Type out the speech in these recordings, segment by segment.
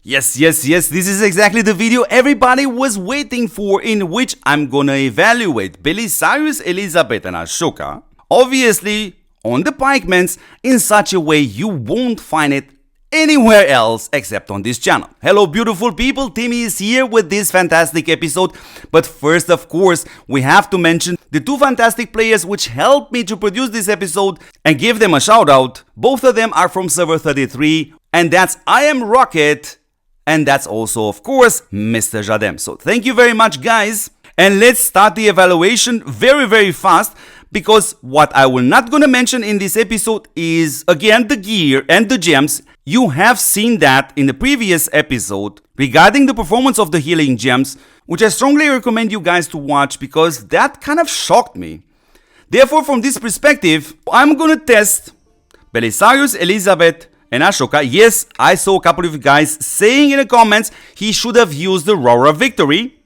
Yes, this is exactly the video everybody was waiting for, in which I'm gonna evaluate Belisarius, Elizabeth and Ashoka, obviously on the Pikemans, in such a way you won't find it anywhere else except on this channel. Hello beautiful people, Timmy is here with this fantastic episode, but first of course we have to mention the two fantastic players which helped me to produce this episode and give them a shout out. Both of them are from server 33, and that's I Am Rocket, and that's also of course Mr. Jadem. So thank you very much guys, and let's start the evaluation very fast, because what I will not gonna mention in this episode is again the gear and the gems. You have seen that in the previous episode regarding the performance of the healing gems, which I strongly recommend you guys to watch because that kind of shocked me. Therefore, from this perspective, I'm gonna test Belisarius, Elizabeth and Ashoka. Yes, I saw a couple of you guys saying in the comments he should have used the Aurora Victory.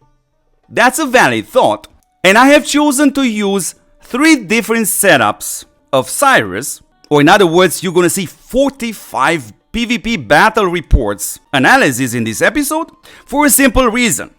That's a valid thought. And I have chosen to use 3 different setups of Cyrus, or in other words, you're gonna see 45 PvP battle reports analysis in this episode for a simple reason.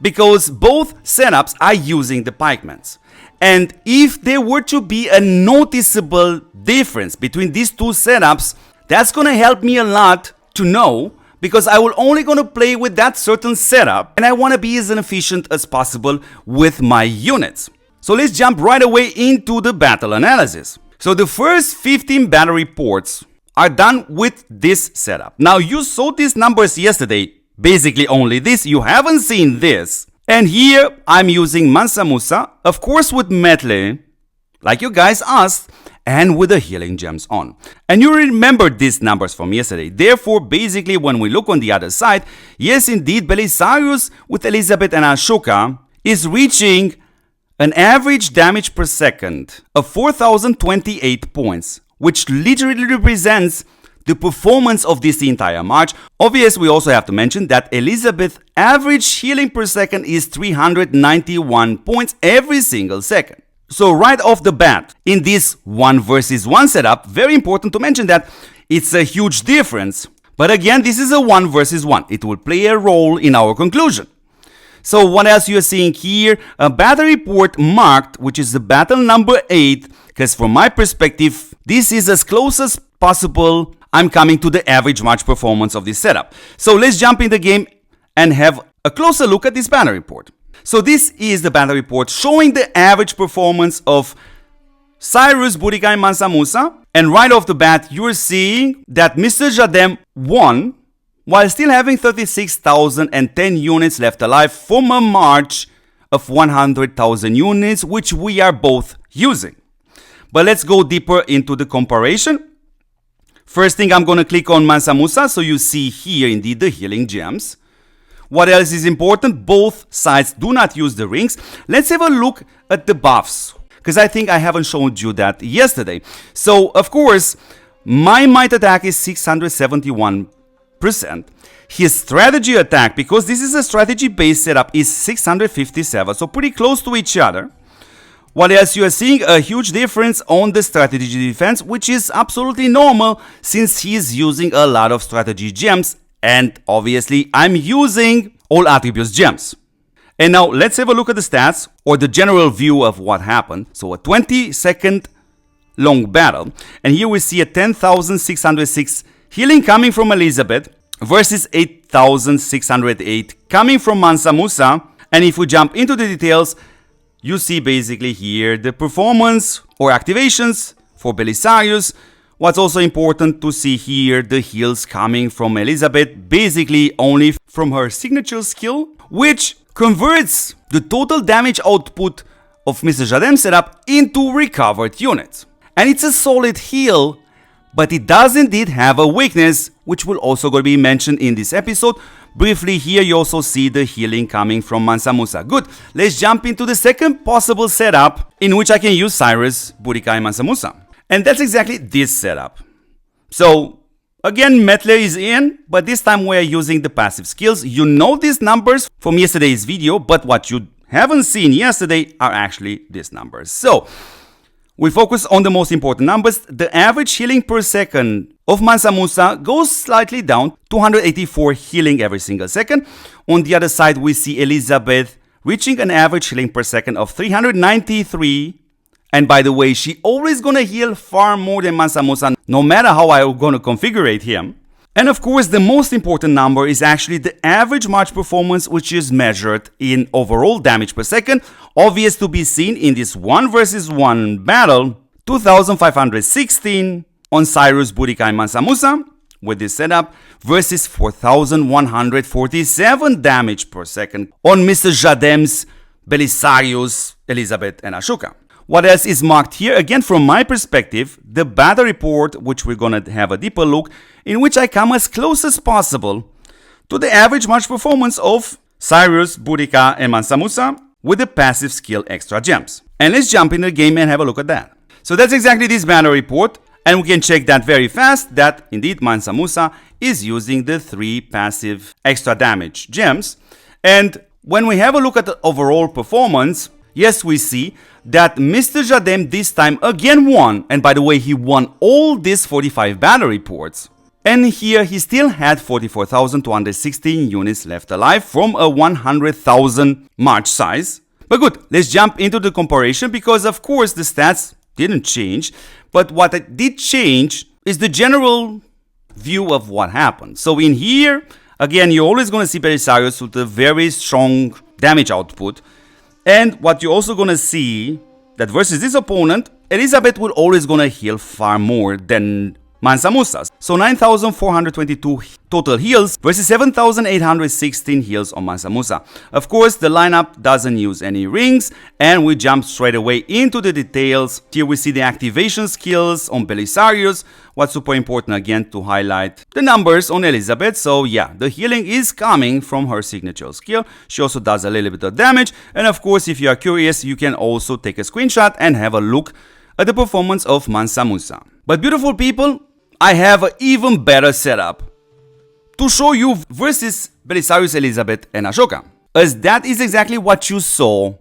Because both setups are using the Pikemans. And if there were to be a noticeable difference between these two setups, that's gonna help me a lot to know, because I will only gonna play with that certain setup and I wanna be as efficient as possible with my units. So let's jump right away into the battle analysis. So the first 15 battle reports are done with this setup. Now you saw these numbers yesterday, basically only this, you haven't seen this. And here I'm using Mansa Musa, of course with Metle, like you guys asked, and with the healing gems on. And you remember these numbers from yesterday. Therefore, basically when we look on the other side, yes indeed, Belisarius with Elizabeth and Ashoka is reaching an average damage per second of 4028 points, which literally represents the performance of this entire March. Obviously, we also have to mention that Elizabeth's average healing per second is 391 points every single second. So right off the bat, in this 1 versus 1 setup, very important to mention that it's a huge difference. But again, this is a 1 versus 1. It will play a role in our conclusion. So what else you're seeing here? A battle report marked, which is the battle number 8, because from my perspective, this is as close as possible I'm coming to the average match performance of this setup. So let's jump in the game and have a closer look at this battle report. So this is the battle report showing the average performance of Cyrus, Boudica and Mansa Musa. And right off the bat, you're seeing that Mr. Jadem won while still having 36,010 units left alive from a march of 100,000 units, which we are both using. But let's go deeper into the comparison. First thing, I'm going to click on Mansa Musa, so you see here indeed the healing gems. What else is important? Both sides do not use the rings. Let's have a look at the buffs, because I think I haven't shown you that yesterday. So, of course, my might attack is 671%. His strategy attack, because this is a strategy based setup, is 657, so pretty close to each other. What else? You are seeing a huge difference on the strategy defense, which is absolutely normal since he is using a lot of strategy gems, and obviously I'm using all attributes gems. And now let's have a look at the stats, or the general view of what happened. So a 20-second long battle, and here we see a 10,606 healing coming from Elizabeth versus 8,608 coming from Mansa Musa. And if we jump into the details, you see basically here the performance or activations for Belisarius. What's also important to see here, the heals coming from Elizabeth, basically only from her signature skill, which converts the total damage output of Mr. Jadem's setup into recovered units. And it's a solid heal, but it does indeed have a weakness, which will also going to be mentioned in this episode. Briefly here, you also see the healing coming from Mansa Musa. Good, let's jump into the second possible setup in which I can use Cyrus, Boudica and Mansa Musa. And that's exactly this setup. So, again, Metle is in, but this time we are using the passive skills. You know these numbers from yesterday's video, but what you haven't seen yesterday are actually these numbers. So, we focus on the most important numbers. The average healing per second of Mansa Musa goes slightly down, 284 healing every single second. On the other side, we see Elizabeth reaching an average healing per second of 393. And by the way, she always gonna heal far more than Mansa Musa, no matter how I'm gonna configure him. And of course, the most important number is actually the average match performance, which is measured in overall damage per second, obvious to be seen in this 1 versus 1 battle, 2516 on Cyrus, Boudica and Mansa Musa with this setup versus 4147 damage per second on Mr. Jadem's Belisarius, Elizabeth and Ashoka. What else is marked here? Again, from my perspective, the battle report, which we're gonna have a deeper look, in which I come as close as possible to the average match performance of Cyrus, Boudica and Mansa Musa with the passive skill extra gems. And let's jump in the game and have a look at that. So that's exactly this battle report, and we can check that very fast that indeed Mansa Musa is using the 3 passive extra damage gems. And when we have a look at the overall performance, yes, we see that Mr. Jadem this time again won, and by the way, he won all these 45 battle reports. And here he still had 44,216 units left alive from a 100,000 march size. But good, let's jump into the comparison because of course the stats didn't change, but what it did change is the general view of what happened. So in here, again, you're always going to see Belisarius with a very strong damage output. And what you're also gonna see that versus this opponent, Elizabeth will always gonna heal far more than Mansa Musa. So 9,422 total heals versus 7,816 heals on Mansa Musa. Of course, the lineup doesn't use any rings, and we jump straight away into the details. Here we see the activation skills on Belisarius. What's super important again to highlight the numbers on Elizabeth. So yeah, the healing is coming from her signature skill. She also does a little bit of damage. And of course, if you are curious, you can also take a screenshot and have a look at the performance of Mansa Musa. But beautiful people, I have an even better setup to show you versus Belisarius, Elizabeth and Ashoka, as that is exactly what you saw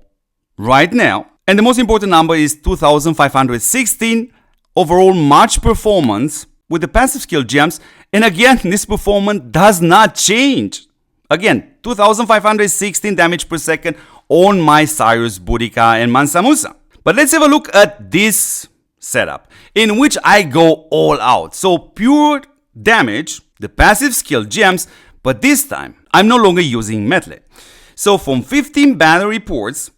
right now. And the most important number is 2,516 overall match performance with the passive skill gems. And again, this performance does not change. Again, 2,516 damage per second on my Cyrus, Boudica and Mansa Musa. But let's have a look at this setup in which I go all out. So pure damage, the passive skill gems, but this time I'm no longer using melee. So from 15 battle reports,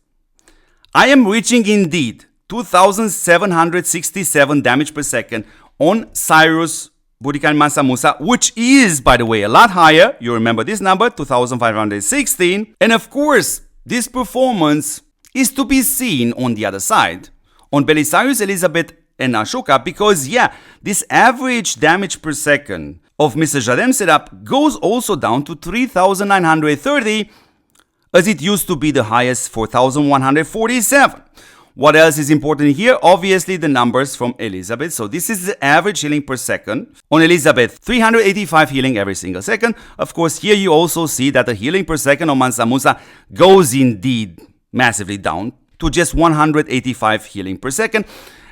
I am reaching indeed 2,767 damage per second on Cyrus, Boudica and Mansa Musa, which is, by the way, a lot higher. You remember this number, 2,516. And of course, this performance is to be seen on the other side, on Belisarius, Elizabeth and Ashoka, because yeah, this average damage per second of Mr. Jadem's setup goes also down to 3,930, as it used to be the highest 4,147. What else is important here? Obviously the numbers from Elizabeth. So this is the average healing per second. On Elizabeth, 385 healing every single second. Of course, here you also see that the healing per second on Mansa Musa goes indeed massively down to just 185 healing per second.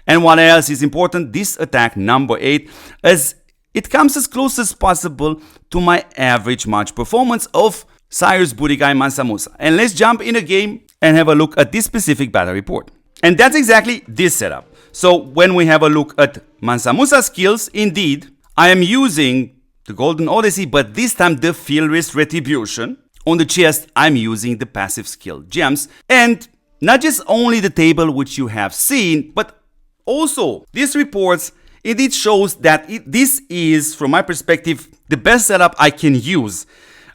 And what else is important? This attack number 8, as it comes as close as possible to my average match performance of Cyrus, Boudica and Mansa Musa. And let's jump in a game and have a look at this specific battle report. And that's exactly this setup. So when we have a look at Mansa Musa's skills, indeed, I am using the Golden Odyssey, but this time the Furious Retribution. On the chest, I'm using the passive skill gems. And not just only the table which you have seen, but also these reports indeed shows that this is, from my perspective, the best setup I can use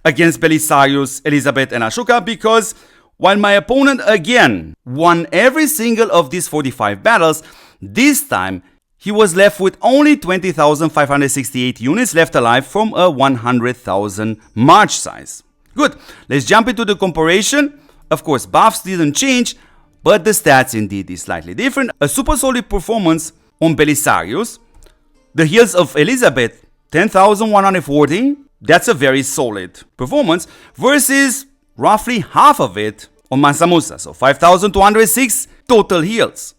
against Belisarius, Elizabeth and Ashoka, because while my opponent again won every single of these 45 battles, this time he was left with only 20,568 units left alive from a 100,000 march size. Good, let's jump into the comparison. Of course, buffs didn't change, but the stats indeed is slightly different. A super solid performance on Belisarius. The heals of Elizabeth, 10,140. That's a very solid performance versus roughly half of it on Mansa Musa. So 5,206 total heals.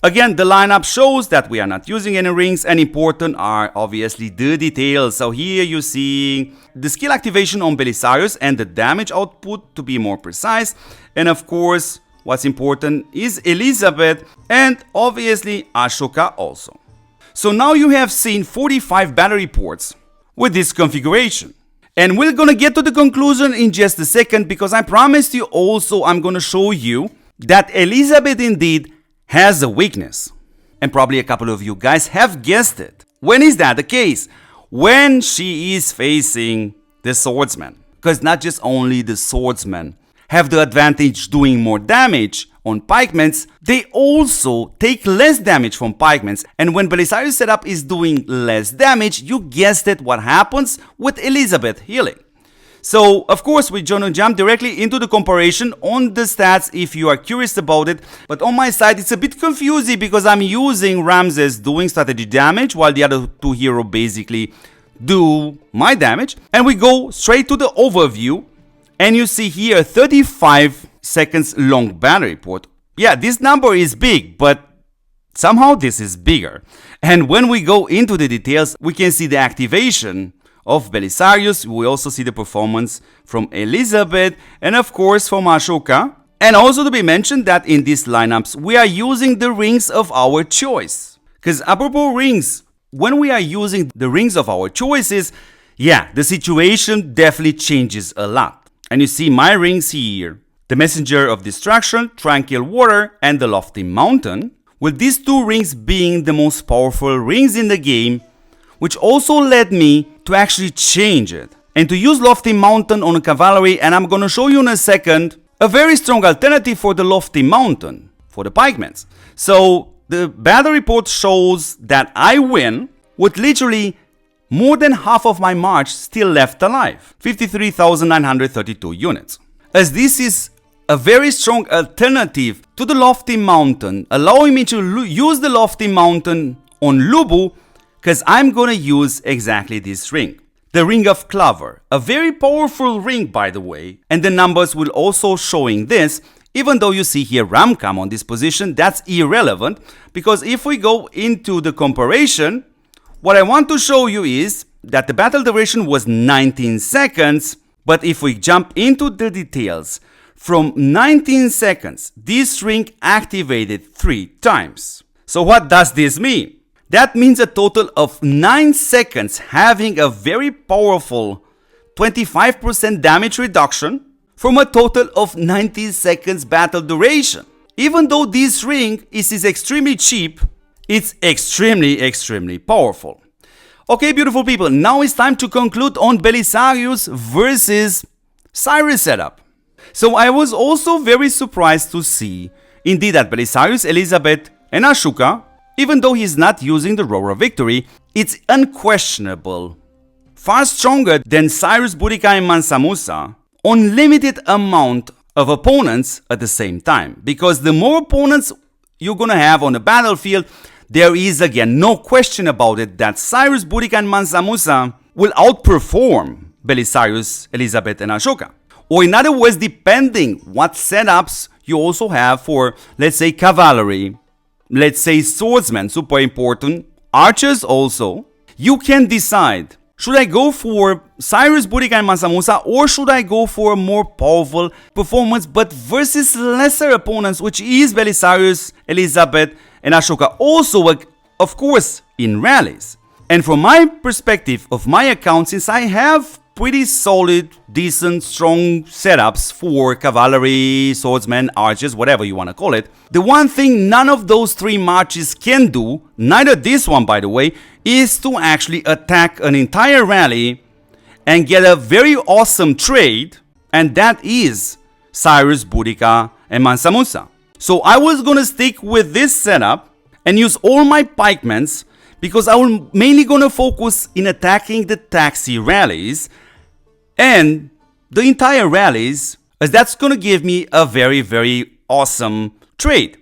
Again, the lineup shows that we are not using any rings, and important are obviously the details. So here you see the skill activation on Belisarius and the damage output, to be more precise. And of course, what's important is Elizabeth and obviously Ashoka also. So now you have seen 45 battle reports with this configuration. And we're gonna get to the conclusion in just a second, because I promised you also I'm gonna show you that Elizabeth indeed has a weakness. And probably a couple of you guys have guessed it. When is that the case? When she is facing the swordsman. Because not just only the swordsmen have the advantage doing more damage on pikements, they also take less damage from pikements. And when Belisarius setup is doing less damage, you guessed it, what happens with Elizabeth healing. So, of course, we're gonna jump directly into the comparison on the stats if you are curious about it. But on my side, it's a bit confusing because I'm using Ramses doing strategy damage while the other two heroes basically do my damage. And we go straight to the overview. And you see here 35 seconds long battle report. Yeah, this number is big, but somehow this is bigger. And when we go into the details, we can see the activation of Belisarius. We also see the performance from Elizabeth and of course from Ashoka. And also to be mentioned that in these lineups we are using the rings of our choice. Because apropos rings, when we are using the rings of our choices, yeah, the situation definitely changes a lot. And you see my rings here, the Messenger of Destruction, Tranquil Water and the Lofty Mountain, with these two rings being the most powerful rings in the game, which also led me to actually change it and to use Lofty Mountain on a cavalry. And I'm gonna show you in a second a very strong alternative for the Lofty Mountain for the pikemen. So the battle report shows that I win with literally more than half of my march still left alive, 53,932 units. As this is a very strong alternative to the Lofty Mountain, allowing me to use the Lofty Mountain on Lubu, because I'm gonna use exactly this ring. The Ring of Clover, a very powerful ring by the way, and the numbers will also showing this, even though you see here Ramkam on this position, that's irrelevant, because if we go into the comparison, what I want to show you is that the battle duration was 19 seconds, but if we jump into the details, from 19 seconds, this ring activated 3 times. So what does this mean? That means a total of 9 seconds having a very powerful 25% damage reduction from a total of 90 seconds battle duration. Even though this ring is extremely cheap, it's extremely powerful. Okay, beautiful people, now it's time to conclude on Belisarius versus Cyrus setup. So I was also very surprised to see indeed that Belisarius, Elizabeth and Ashoka, even though he's not using the Roar of Victory, it's unquestionable far stronger than Cyrus, Boudica and Mansa Musa on limited amount of opponents at the same time. Because the more opponents you're gonna have on the battlefield, there is again no question about it that Cyrus, Boudica and Mansa Musa will outperform Belisarius, Elizabeth and Ashoka. Or in other words, depending what setups you also have for, let's say, cavalry, let's say swordsmen, super important, archers also, you can decide, should I go for Cyrus, Boudica and Mansa Musa, or should I go for a more powerful performance but versus lesser opponents, which is Belisarius, Elizabeth and Ashoka, also of course in rallies. And from my perspective of my account, since I have pretty solid, decent, strong setups for cavalry, swordsmen, archers, whatever you want to call it, the one thing none of those 3 marches can do, neither this one by the way, is to actually attack an entire rally and get a very awesome trade, and that is Cyrus, Boudica and Mansa Musa. So I was gonna stick with this setup and use all my pikemans, because I was mainly gonna focus in attacking the taxi rallies and the entire rallies, as that's gonna give me a very awesome trade.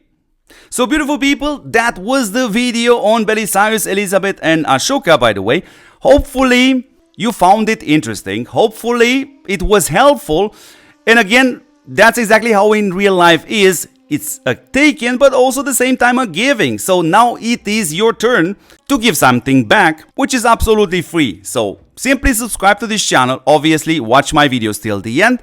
So beautiful people, that was the video on Belisarius, Elizabeth and Ashoka by the way. Hopefully you found it interesting, hopefully it was helpful, and again, that's exactly how in real life is. It's a taking, but also at the same time a giving. So now it is your turn to give something back, which is absolutely free. So simply subscribe to this channel. Obviously, watch my videos till the end.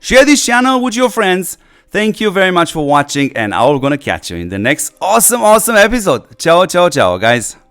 Share this channel with your friends. Thank you very much for watching, and I'm gonna catch you in the next awesome episode. Ciao, ciao, ciao, guys.